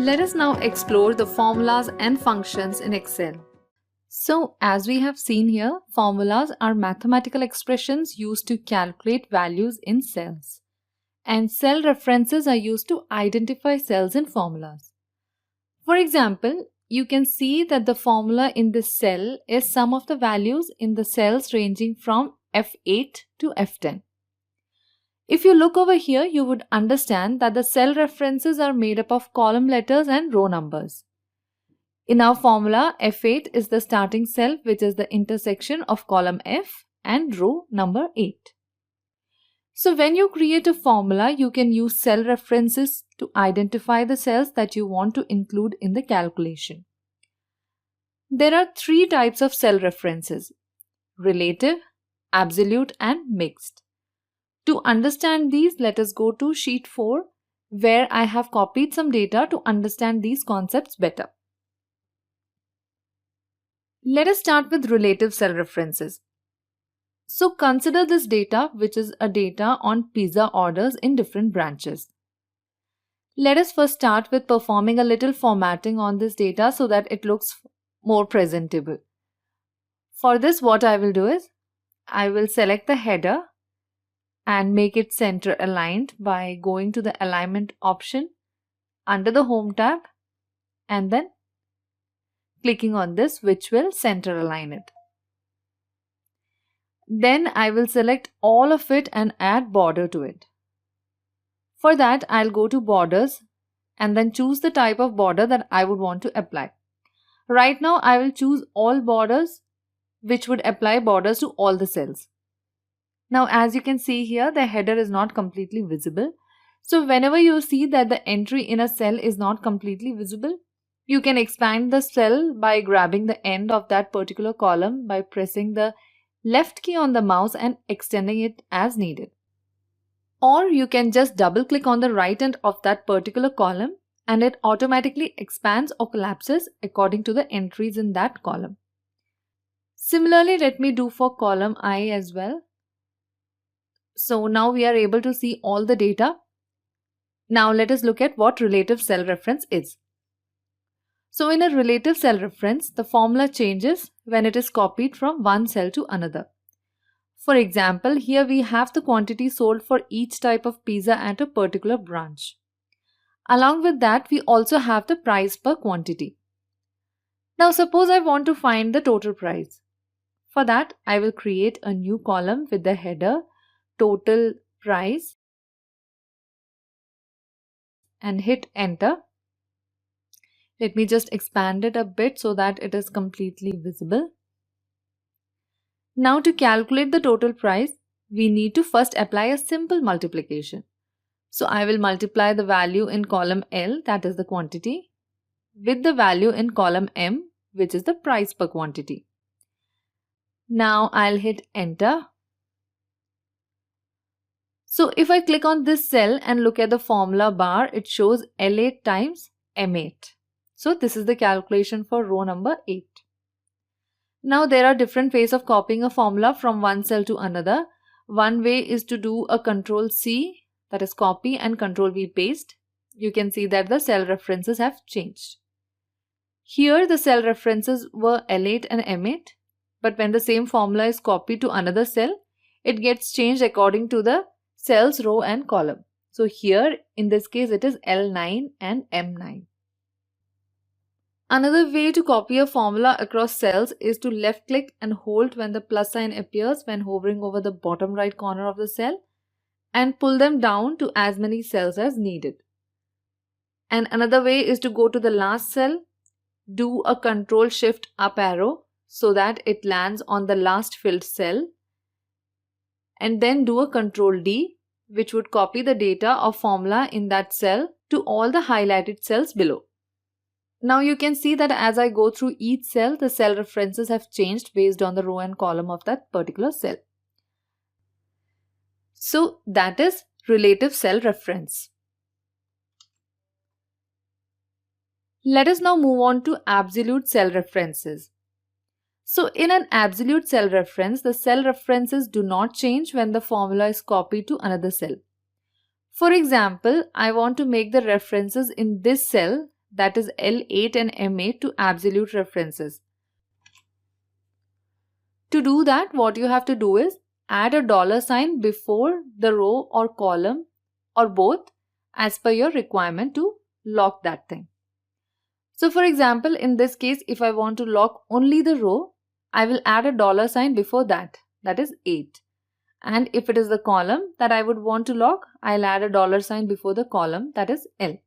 Let us now explore the formulas and functions in Excel. So, as we have seen here, formulas are mathematical expressions used to calculate values in cells. And cell references are used to identify cells in formulas. For example, you can see that the formula in this cell is sum of the values in the cells ranging from F8 to F10. If you look over here, you would understand that the cell references are made up of column letters and row numbers. In our formula, F8 is the starting cell, which is the intersection of column F and row number 8. So when you create a formula, you can use cell references to identify the cells that you want to include in the calculation. There are three types of cell references: relative, absolute, and mixed. To understand these, let us go to sheet 4, where I have copied some data to understand these concepts better. Let us start with relative cell references. So consider this data, which is a data on pizza orders in different branches. Let us first start with performing a little formatting on this data so that it looks more presentable. For this, what I will do is, I will select the header and make it center aligned by going to the alignment option under the home tab and then clicking on this, which will center align it. Then I will select all of it and add border to it. For that, I'll go to borders and then choose the type of border that I would want to apply. Right now, I will choose all borders, which would apply borders to all the cells. Now, as you can see here, the header is not completely visible. So whenever you see that the entry in a cell is not completely visible, you can expand the cell by grabbing the end of that particular column by pressing the left key on the mouse and extending it as needed. Or you can just double click on the right end of that particular column and it automatically expands or collapses according to the entries in that column. Similarly, let me do for column I as well. So now we are able to see all the data. Now let us look at what relative cell reference is. So in a relative cell reference, the formula changes when it is copied from one cell to another. For example, here we have the quantity sold for each type of pizza at a particular branch. Along with that, we also have the price per quantity. Now suppose I want to find the total price. For that, I will create a new column with the header total price and hit enter. Let me just expand it a bit so that it is completely visible. Now to calculate the total price, we need to first apply a simple multiplication. So I will multiply the value in column L, that is the quantity, with the value in column M, which is the price per quantity. Now I'll hit enter. So if I click on this cell and look at the formula bar, it shows L8 times M8. So this is the calculation for row number 8. Now there are different ways of copying a formula from one cell to another. One way is to do a Ctrl+C, that is copy, and Ctrl+V paste. You can see that the cell references have changed. Here the cell references were L8 and M8, but when the same formula is copied to another cell, it gets changed according to the cell's row and column. So here in this case it is L9 and M9. Another way to copy a formula across cells is to left click and hold when the plus sign appears when hovering over the bottom right corner of the cell and pull them down to as many cells as needed. And another way is to go to the last cell, do a Ctrl+Shift up arrow so that it lands on the last filled cell, and then do a Ctrl+D, which would copy the data of formula in that cell to all the highlighted cells below. Now you can see that as I go through each cell, the cell references have changed based on the row and column of that particular cell. So that is relative cell reference. Let us now move on to absolute cell references. So in an absolute cell reference, the cell references do not change when the formula is copied to another cell. For example, I want to make the references in this cell that is L8 and M8 to absolute references. To do that, what you have to do is add a dollar sign before the row or column or both as per your requirement to lock that thing. So for example, in this case, if I want to lock only the row, I will add a dollar sign before that is 8. And if it is the column that I would want to lock, I'll add a dollar sign before the column, that is L.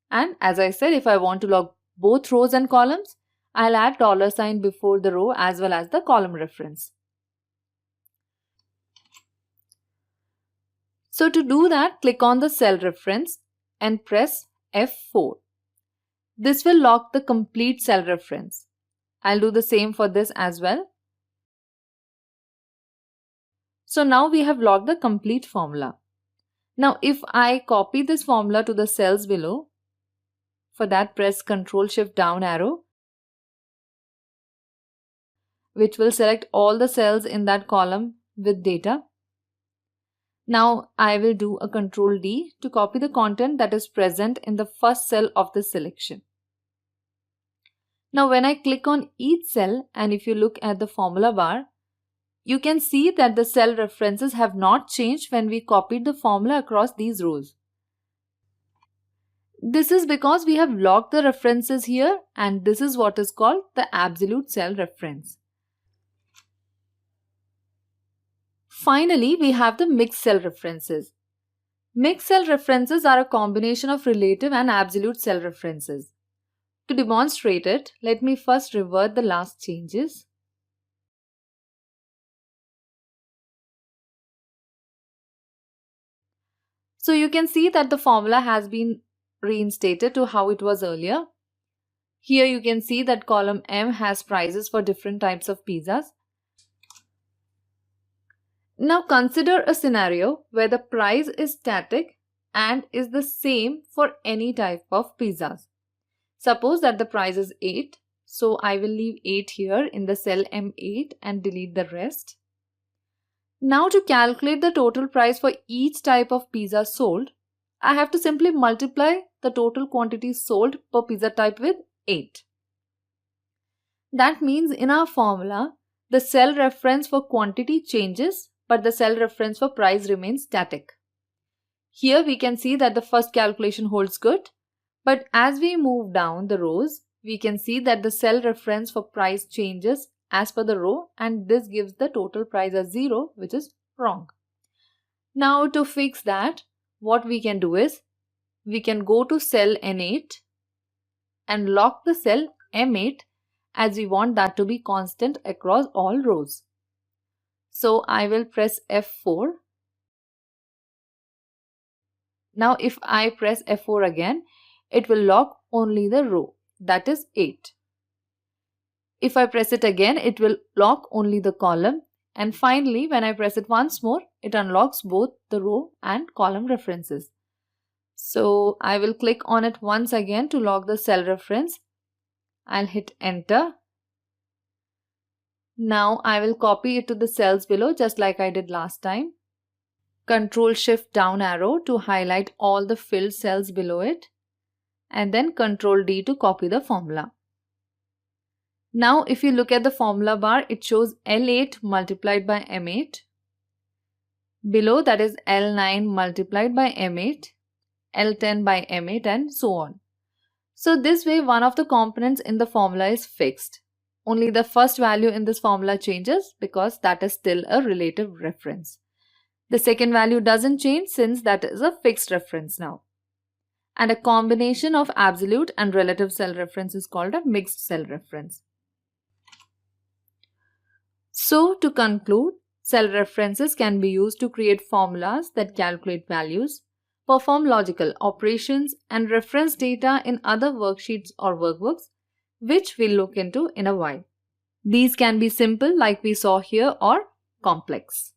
And as I said, if I want to lock both rows and columns, I'll add dollar sign before the row as well as the column reference. So to do that, click on the cell reference and press F4. This will lock the complete cell reference. I'll do the same for this as well. So now we have locked the complete formula. Now if I copy this formula to the cells below, for that press Ctrl+Shift down arrow, which will select all the cells in that column with data. Now I will do a Ctrl+D to copy the content that is present in the first cell of the selection. Now when I click on each cell, and if you look at the formula bar, you can see that the cell references have not changed when we copied the formula across these rows. This is because we have locked the references here, and this is what is called the absolute cell reference. Finally, we have the mixed cell references. Mixed cell references are a combination of relative and absolute cell references. To demonstrate it, let me first revert the last changes. So you can see that the formula has been reinstated to how it was earlier. Here you can see that column M has prices for different types of pizzas. Now consider a scenario where the price is static and is the same for any type of pizzas. Suppose that the price is 8, so I will leave 8 here in the cell M8 and delete the rest. Now to calculate the total price for each type of pizza sold, I have to simply multiply the total quantity sold per pizza type with 8. That means in our formula, the cell reference for quantity changes, but the cell reference for price remains static. Here we can see that the first calculation holds good, but as we move down the rows, we can see that the cell reference for price changes as per the row, and this gives the total price as 0, which is wrong. Now to fix that, what we can do is, we can go to cell N8 and lock the cell M8 as we want that to be constant across all rows. So I will press F4. Now if I press F4 again, it will lock only the row, that is 8. If I press it again, it will lock only the column. And finally, when I press it once more, it unlocks both the row and column references. So I will click on it once again to lock the cell reference. I'll hit enter. Now I will copy it to the cells below just like I did last time. Ctrl+Shift down arrow to highlight all the filled cells below it. And then Ctrl+D to copy the formula. Now if you look at the formula bar, it shows L8 multiplied by M8. Below that is L9 multiplied by M8, L10 by M8 and so on. So this way one of the components in the formula is fixed. Only the first value in this formula changes because that is still a relative reference. The second value doesn't change since that is a fixed reference now. And a combination of absolute and relative cell reference is called a mixed cell reference. So to conclude, cell references can be used to create formulas that calculate values, perform logical operations, and reference data in other worksheets or workbooks, which we'll look into in a while. These can be simple like we saw here or complex.